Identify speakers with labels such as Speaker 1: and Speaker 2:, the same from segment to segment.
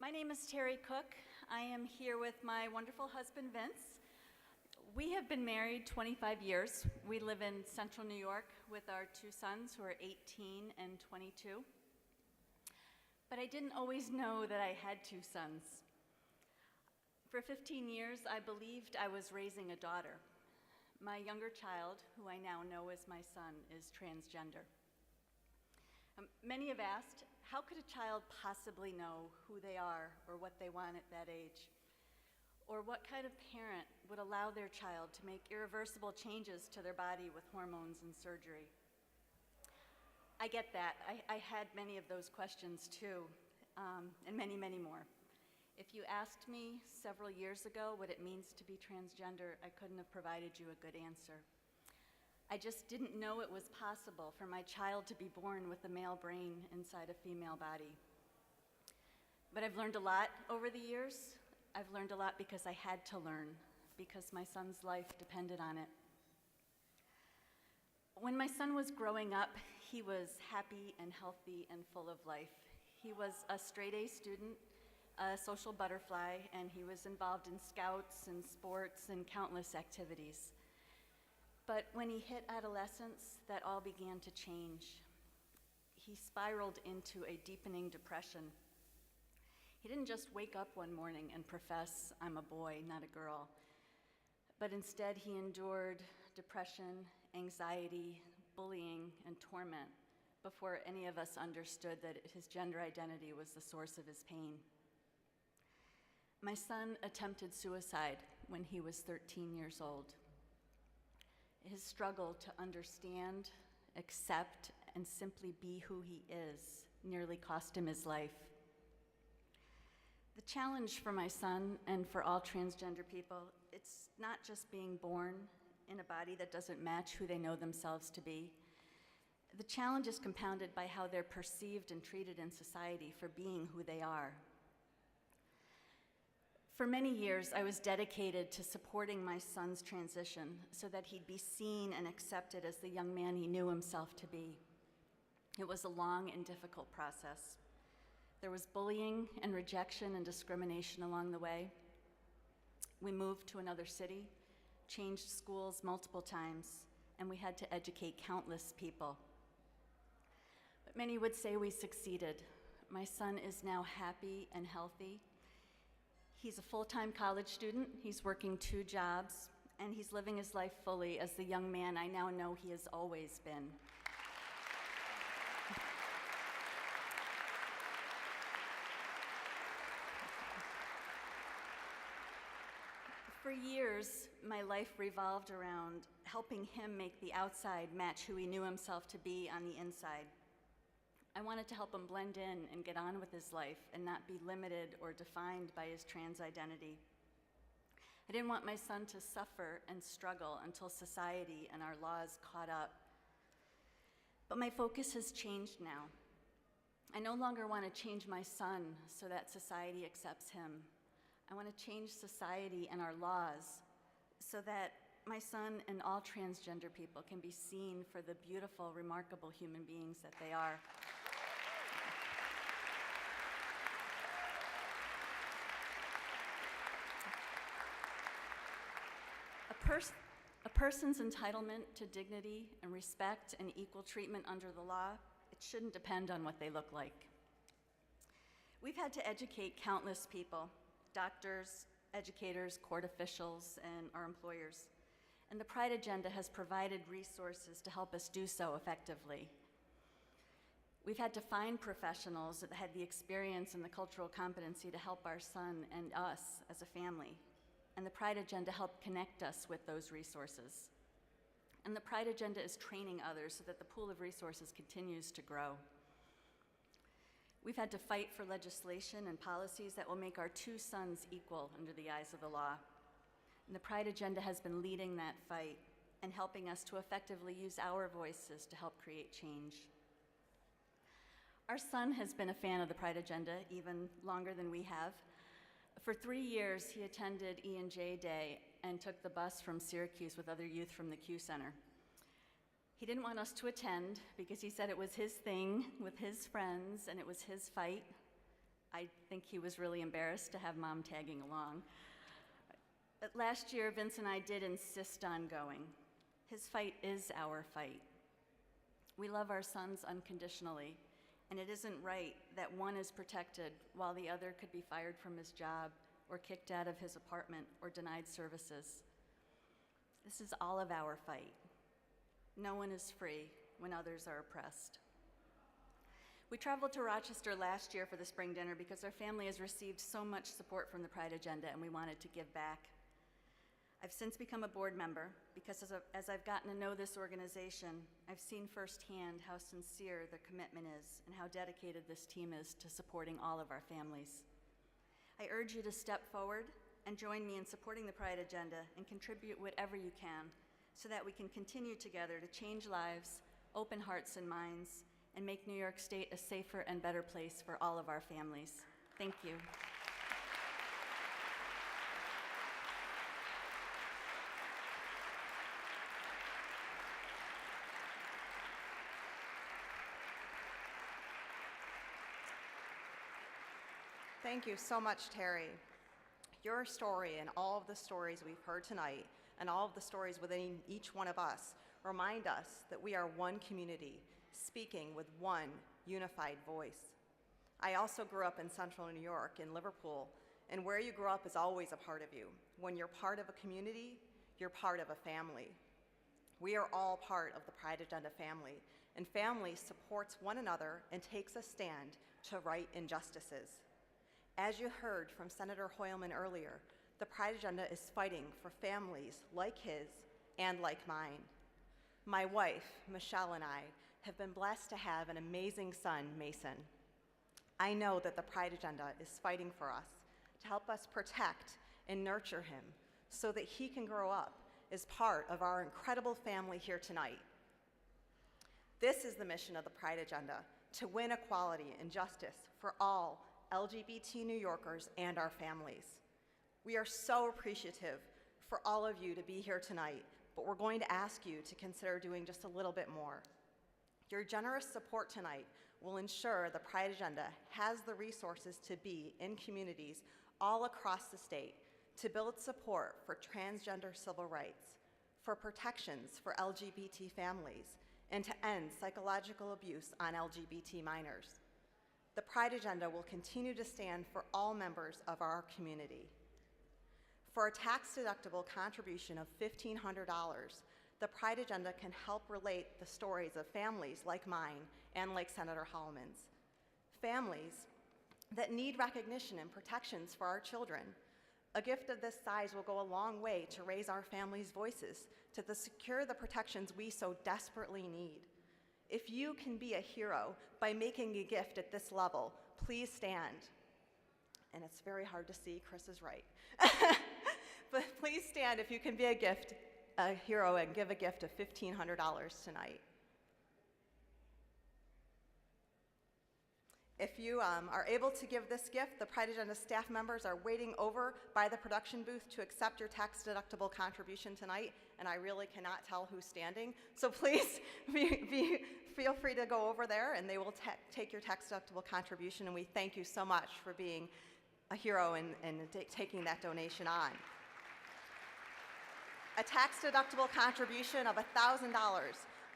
Speaker 1: My name is Terri Cook. I am here with my wonderful husband, Vince. We have been married 25 years. We live in central New York with our two sons who are 18 and 22. But I didn't always know that I had two sons. For 15 years, I believed I was raising a daughter. My younger child, who I now know as my son, is transgender. Many have asked, how could a child possibly know who they are or what they want at that age? Or what kind of parent would allow their child to make irreversible changes to their body with hormones and surgery? I get that. I had many of those questions too, and many, many more. If you asked me several years ago what it means to be transgender, I couldn't have provided you a good answer. I just didn't know it was possible for my child to be born with a male brain inside a female body. But I've learned a lot over the years. I've learned a lot because I had to learn, because my son's life depended on it. When my son was growing up, he was happy and healthy and full of life. He was a straight-A student, a social butterfly, and he was involved in scouts and sports and countless activities. But when he hit adolescence, that all began to change. He spiraled into a deepening depression. He didn't just wake up one morning and profess, "I'm a boy, not a girl," but instead he endured depression, anxiety, bullying, and torment before any of us understood that his gender identity was the source of his pain. My son attempted suicide when he was 13 years old. His struggle to understand, accept, and simply be who he is nearly cost him his life. The challenge for my son and for all transgender people, it's not just being born in a body that doesn't match who they know themselves to be. The challenge is compounded by how they're perceived and treated in society for being who they are. For many years, I was dedicated to supporting my son's transition so that he'd be seen and accepted as the young man he knew himself to be. It was a long and difficult process. There was bullying and rejection and discrimination along the way. We moved to another city, changed schools multiple times, and we had to educate countless people. But many would say we succeeded. My son is now happy and healthy. He's a full-time college student, he's working 2 jobs, and he's living his life fully as the young man I now know he has always been. For years, my life revolved around helping him make the outside match who he knew himself to be on the inside. I wanted to help him blend in and get on with his life and not be limited or defined by his trans identity. I didn't want my son to suffer and struggle until society and our laws caught up. But my focus has changed now. I no longer want to change my son so that society accepts him. I want to change society and our laws so that my son and all transgender people can be seen for the beautiful, remarkable human beings that they are. A person's entitlement to dignity and respect and equal treatment under the law, it shouldn't depend on what they look like. We've had to educate countless people, doctors, educators, court officials, and our employers. And the Pride Agenda has provided resources to help us do so effectively. We've had to find professionals that had the experience and the cultural competency to help our son and us as a family. And the Pride Agenda helped connect us with those resources. And the Pride Agenda is training others so that the pool of resources continues to grow. We've had to fight for legislation and policies that will make our 2 sons equal under the eyes of the law. And the Pride Agenda has been leading that fight and helping us to effectively use our voices to help create change. Our son has been a fan of the Pride Agenda even longer than we have. For 3 years, he attended E&J Day and took the bus from Syracuse with other youth from the Q Center. He didn't want us to attend because he said it was his thing with his friends and it was his fight. I think he was really embarrassed to have Mom tagging along. But last year, Vince and I did insist on going. His fight is our fight. We love our sons unconditionally, and it isn't right that one is protected while the other could be fired from his job or kicked out of his apartment or denied services. This is all of our fight. No one is free when others are oppressed. We traveled to Rochester last year for the spring dinner because our family has received so much support from the Pride Agenda and we wanted to give back. I've since become a board member because as I've gotten to know this organization, I've seen firsthand how sincere their commitment is and how dedicated this team is to supporting all of our families. I urge you to step forward and join me in supporting the Pride Agenda and contribute whatever you can so that we can continue together to change lives, open hearts and minds, and make New York State a safer and better place for all of our families. Thank you.
Speaker 2: Thank you so much, Terri. Your story and all of the stories we've heard tonight and all of the stories within each one of us remind us that we are one community speaking with one unified voice. I also grew up in central New York, in Liverpool, and where you grow up is always a part of you. When you're part of a community, you're part of a family. We are all part of the Pride Agenda family, and family supports one another and takes a stand to right injustices. As you heard from Senator Hoylman earlier, the Pride Agenda is fighting for families like his and like mine. My wife, Michelle, and I have been blessed to have an amazing son, Mason. I know that the Pride Agenda is fighting for us to help us protect and nurture him so that he can grow up as part of our incredible family here tonight. This is the mission of the Pride Agenda, to win equality and justice for all LGBT New Yorkers and our families. We are so appreciative for all of you to be here tonight, but we're going to ask you to consider doing just a little bit more. Your generous support tonight will ensure the Pride Agenda has the resources to be in communities all across the state to build support for transgender civil rights, for protections for LGBT families, and to end psychological abuse on LGBT minors. The Pride Agenda will continue to stand for all members of our community. For a tax-deductible contribution of $1,500, the Pride Agenda can help relate the stories of families like mine and like Senator Hoylman's. Families that need recognition and protections for our children. A gift of this size will go a long way to raise our families' voices, to secure the protections we so desperately need. If you can be a hero by making a gift at this level, please stand. And it's very hard to see, Chris is right. But please stand if you can be a hero and give a gift of $1,500 tonight. If you are able to give this gift, the Pride Agenda staff members are waiting over by the production booth to accept your tax-deductible contribution tonight, and I really cannot tell who's standing. So please feel free to go over there, and they will take your tax-deductible contribution, and we thank you so much for being a hero and taking that donation on. A tax-deductible contribution of $1,000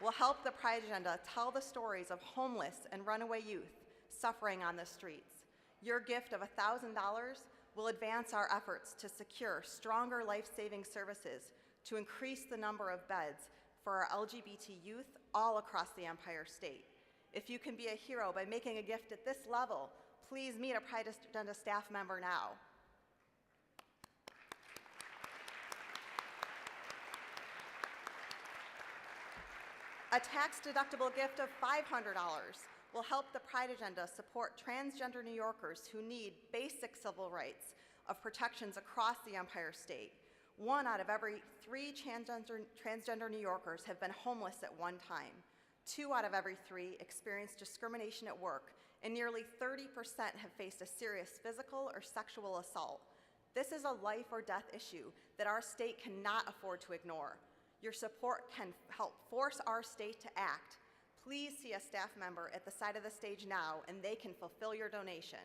Speaker 2: will help the Pride Agenda tell the stories of homeless and runaway youth suffering on the streets. Your gift of $1,000 will advance our efforts to secure stronger life-saving services to increase the number of beds for our LGBT youth all across the Empire State. If you can be a hero by making a gift at this level, please meet a Pride Agenda staff member now. A tax-deductible gift of $500 will help the Pride Agenda support transgender New Yorkers who need basic civil rights of protections across the Empire State. 1 out of every 3 transgender New Yorkers have been homeless at one time. 2 out of every 3 experience discrimination at work, and nearly 30% have faced a serious physical or sexual assault. This is a life or death issue that our state cannot afford to ignore. Your support can help force our state to act. Please see a staff member at the side of the stage now, and they can fulfill your donation.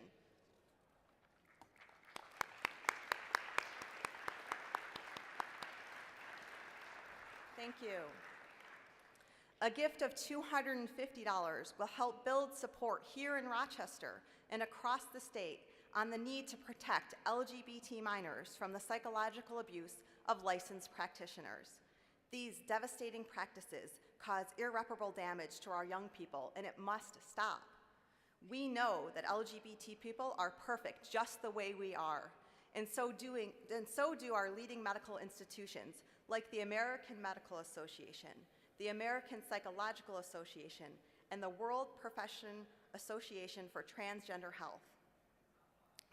Speaker 2: Thank you. A gift of $250 will help build support here in Rochester and across the state on the need to protect LGBT minors from the psychological abuse of licensed practitioners. These devastating practices cause irreparable damage to our young people, and it must stop. We know that LGBT people are perfect just the way we are, and so do our leading medical institutions like the American Medical Association, the American Psychological Association, and the World Profession Association for Transgender Health.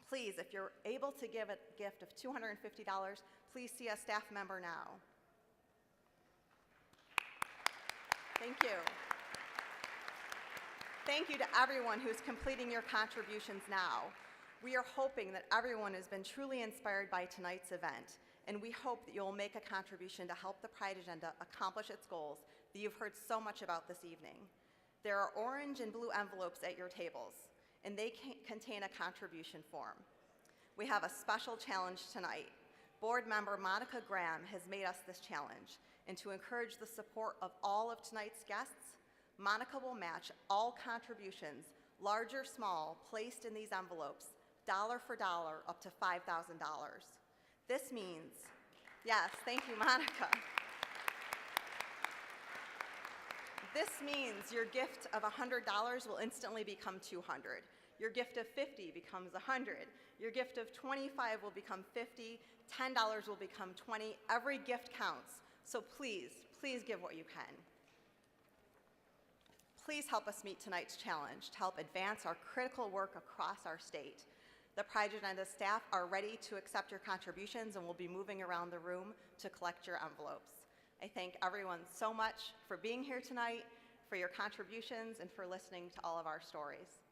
Speaker 2: Please, if you're able to give a gift of $250, please see a staff member now. Thank you. Thank you to everyone who's completing your contributions now. We are hoping that everyone has been truly inspired by tonight's event, and we hope that you'll make a contribution to help the Pride Agenda accomplish its goals that you've heard so much about this evening. There are orange and blue envelopes at your tables, and they contain a contribution form. We have a special challenge tonight. Board member Monica Graham has made us this challenge, and to encourage the support of all of tonight's guests, Monica will match all contributions, large or small, placed in these envelopes, dollar for dollar, up to $5,000. This means, yes, thank you, Monica. This means your gift of $100 will instantly become $200. Your gift of $50 becomes $100. Your gift of $25 will become $50. $10 will become $20. Every gift counts. So please, please give what you can. Please help us meet tonight's challenge to help advance our critical work across our state. The Pride Agenda staff are ready to accept your contributions and will be moving around the room to collect your envelopes. I thank everyone so much for being here tonight, for your contributions, and for listening to all of our stories.